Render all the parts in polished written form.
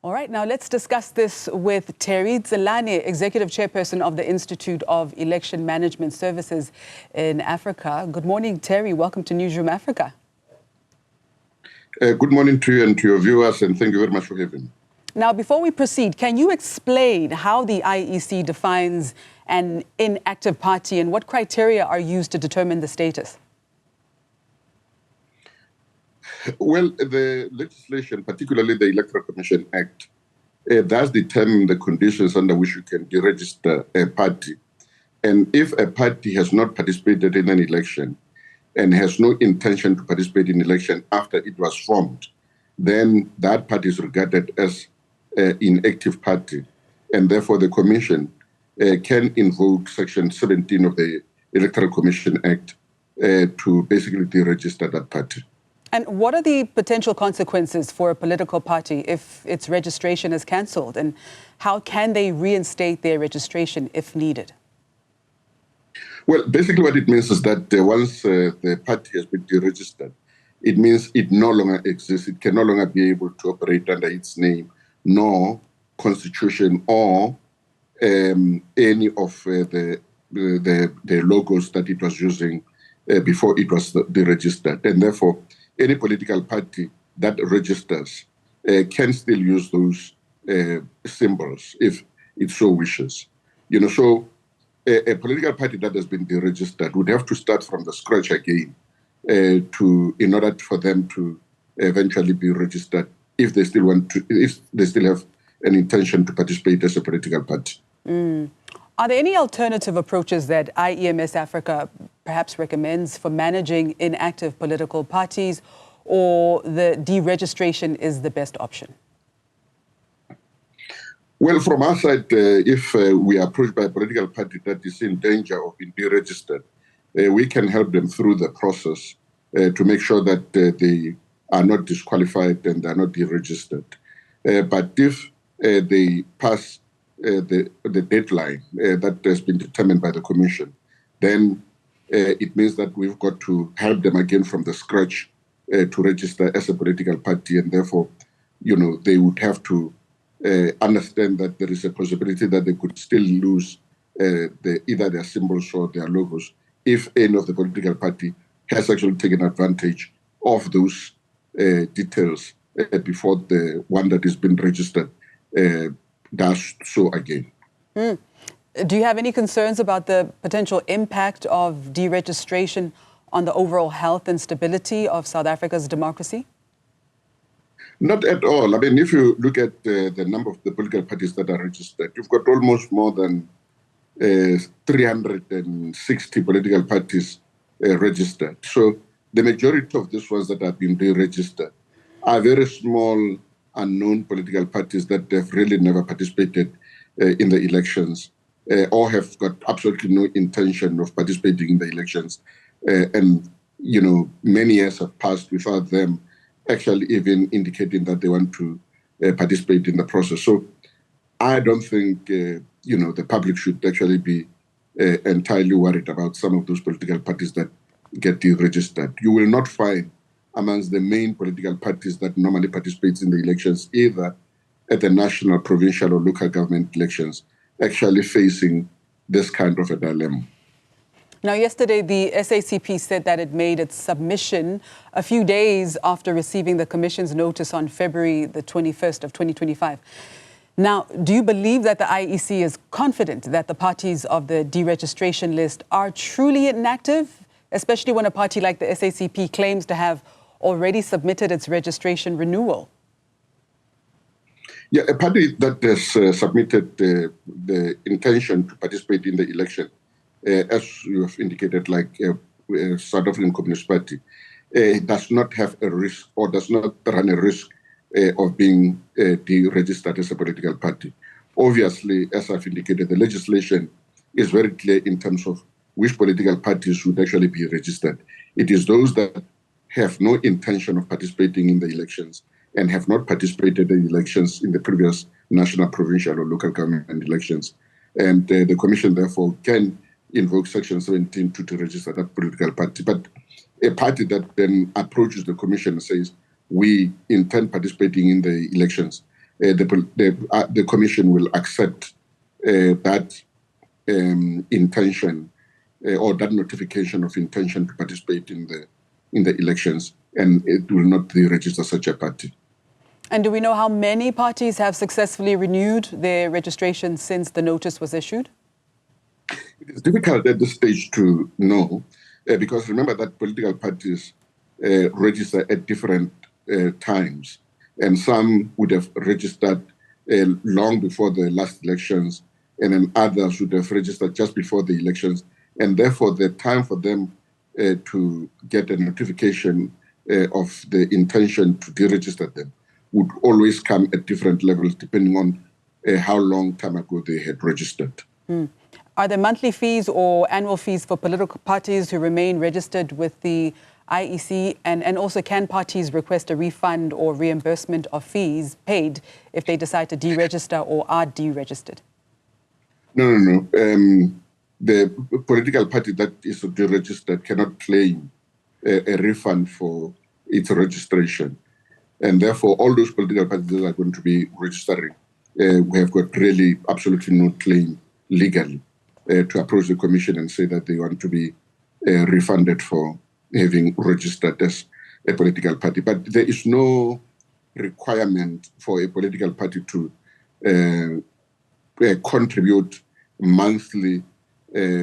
All right, now let's discuss this with Terry Tselane, Executive Chairperson of the Institute of Election Management Services in Africa. Good morning, Terry. Welcome to Newzroom Afrika. Good morning to you and to your viewers, and thank you very much for having me. Now, before we proceed, can you explain how the IEC defines an inactive party and what criteria are used to determine the status? Well, the legislation, particularly the Electoral Commission Act, does determine the conditions under which you can deregister a party. And if a party has not participated in an election and has no intention to participate in election after it was formed, then that party is regarded as an inactive party. And therefore, the Commission can invoke Section 17 of the Electoral Commission Act to basically deregister that party. And what are the potential consequences for a political party if its registration is cancelled? And how can they reinstate their registration if needed? Well, basically what it means is that once the party has been deregistered, it means it no longer exists. It can no longer be able to operate under its name, nor constitution, or any of the logos that it was using before it was deregistered. And therefore, any political party that registers can still use those symbols if it so wishes. You know, so a political party that has been deregistered would have to start from the scratch again in order for them to eventually be registered if they still want to, if they still have an intention to participate as a political party. Are there any alternative approaches that IEMS Africa perhaps recommends for managing inactive political parties, or the deregistration is the best option? Well, from our side, if we are approached by a political party that is in danger of being deregistered, we can help them through the process to make sure that they are not disqualified and they are not deregistered. But if they pass the deadline that has been determined by the Commission, then it means that we've got to help them again from the scratch to register as a political party, and therefore, you know, they would have to understand that there is a possibility that they could still lose either their symbols or their logos if any of the political party has actually taken advantage of those details before the one that has been registered does so again. Do you have any concerns about the potential impact of deregistration on the overall health and stability of South Africa's democracy? Not at all. I mean, if you look at the number of the political parties that are registered, you've got almost more than 360 political parties registered. So the majority of these ones that have been deregistered are very small, unknown political parties that have really never participated in the elections or have got absolutely no intention of participating in the elections. And, you know, many years have passed without them actually even indicating that they want to participate in the process. So I don't think, you know, the public should actually be entirely worried about some of those political parties that get deregistered. You will not find amongst the main political parties that normally participate in the elections, either at the national, provincial, or local government elections, actually facing this kind of a dilemma. Now, yesterday, the SACP said that it made its submission a few days after receiving the Commission's notice on February the 21st of 2025. Now, do you believe that the IEC is confident that the parties of the deregistration list are truly inactive, especially when a party like the SACP claims to have already submitted its registration renewal? Yeah, a party that has submitted the intention to participate in the election, as you have indicated, like South African Communist Party, does not have a risk or does not run a risk of being deregistered as a political party. Obviously, as I've indicated, the legislation is very clear in terms of which political parties should actually be registered. It is those that have no intention of participating in the elections and have not participated in elections in the previous national, provincial, or local government elections. And the Commission, therefore, can invoke Section 17 to register that political party. But a party that then approaches the Commission and says, we intend participating in the elections, the Commission will accept that intention or that notification of intention to participate in the elections, and it will not deregister such a party. And do we know how many parties have successfully renewed their registration since the notice was issued? It is difficult at this stage to know, because remember that political parties register at different times, and some would have registered long before the last elections, and then others would have registered just before the elections, and therefore the time for them to get a notification of the intention to deregister them would always come at different levels depending on how long time ago they had registered. Are there monthly fees or annual fees for political parties who remain registered with the IEC? And also, can parties request a refund or reimbursement of fees paid if they decide to deregister or are deregistered? No. The political party that is deregistered cannot claim a refund for its registration. And therefore, all those political parties that are going to be registering, we have got really absolutely no claim legally to approach the Commission and say that they want to be refunded for having registered as a political party. But there is no requirement for a political party to contribute monthly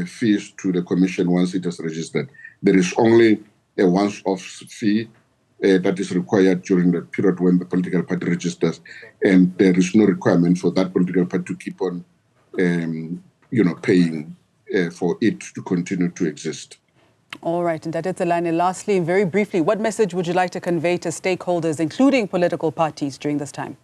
fees to the Commission once it is registered. There is only a once-off fee that is required during the period when the political party registers, and there is no requirement for that political party to keep on, paying for it to continue to exist. All right, and Tselane, lastly, very briefly, what message would you like to convey to stakeholders, including political parties, during this time?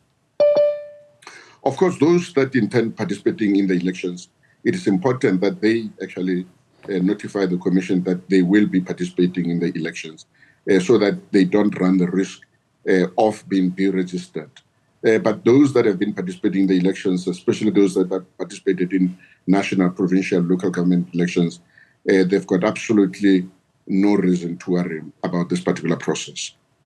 Of course, those that intend participating in the elections, it is important that they actually notify the Commission that they will be participating in the elections, so that they don't run the risk of being deregistered. But those that have been participating in the elections, especially those that have participated in national, provincial, local government elections, they've got absolutely no reason to worry about this particular process.